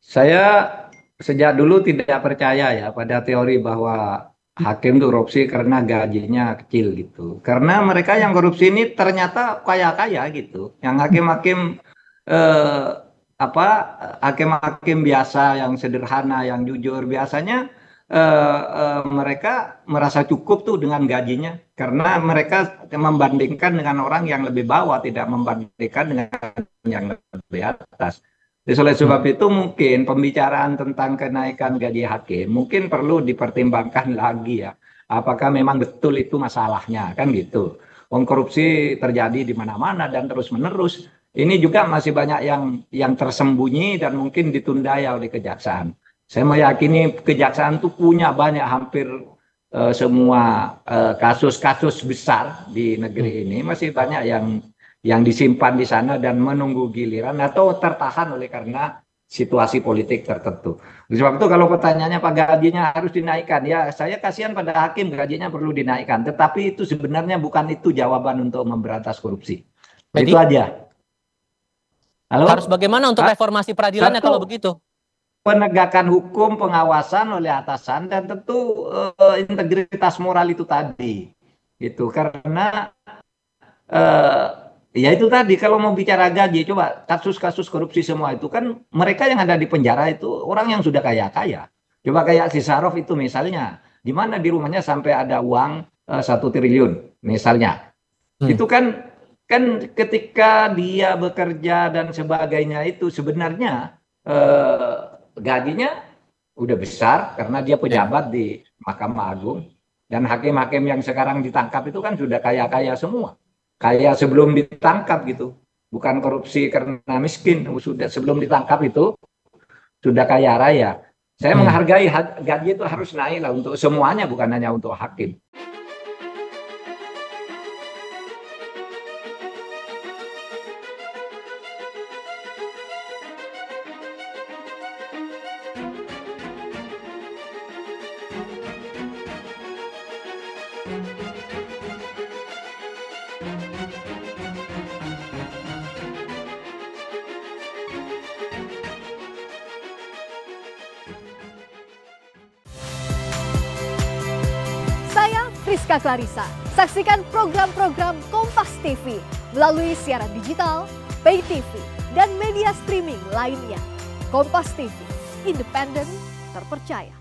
Saya sejak dulu tidak percaya ya pada teori bahwa hakim itu korupsi karena gajinya kecil gitu. Karena mereka yang korupsi ini ternyata kaya-kaya gitu. Yang hakim-hakim eh, apa hakim-hakim biasa yang sederhana, yang jujur biasanya mereka merasa cukup tuh dengan gajinya karena mereka membandingkan dengan orang yang lebih bawah, tidak membandingkan dengan yang lebih atas. Jadi oleh sebab itu mungkin pembicaraan tentang kenaikan gaji hakim mungkin perlu dipertimbangkan lagi ya. Apakah memang betul itu masalahnya kan gitu. Wong korupsi terjadi di mana-mana dan terus-menerus. Ini juga masih banyak yang tersembunyi dan mungkin ditunda ya oleh kejaksaan. Saya meyakini kejaksaan itu punya banyak hampir semua kasus-kasus besar di negeri ini masih banyak yang disimpan di sana dan menunggu giliran atau tertahan oleh karena situasi politik tertentu. Sebab itu kalau pertanyaannya Pak gajinya harus dinaikkan, ya saya kasihan pada hakim gajinya perlu dinaikkan. Tetapi itu sebenarnya bukan itu jawaban untuk memberantas korupsi. Itu Jadi aja. harus Halo, bagaimana untuk Pak? reformasi peradilannya kalau Satu, begitu? penegakan hukum, pengawasan oleh atasan dan tentu integritas moral itu tadi. Itu karena eh, ya itu tadi kalau mau bicara gaji, coba kasus-kasus korupsi semua itu kan mereka yang ada di penjara itu orang yang sudah kaya-kaya. Coba kayak si Sarov itu misalnya, di mana di rumahnya sampai ada uang 1 triliun misalnya. Hmm. Itu kan ketika dia bekerja dan sebagainya itu sebenarnya eh, gajinya udah besar karena dia Ya. pejabat di Mahkamah Agung dan hakim-hakim yang sekarang ditangkap itu kan sudah kaya-kaya semua. Kayak sebelum ditangkap gitu. Bukan korupsi karena miskin, sudah sebelum ditangkap itu sudah kaya raya. Saya Hmm. menghargai gaji itu harus naik lah untuk semuanya bukan hanya untuk hakim. Saya Friska Clarissa. Saksikan program-program Kompas TV melalui siaran digital, pay TV, dan media streaming lainnya. Kompas TV, independen, terpercaya.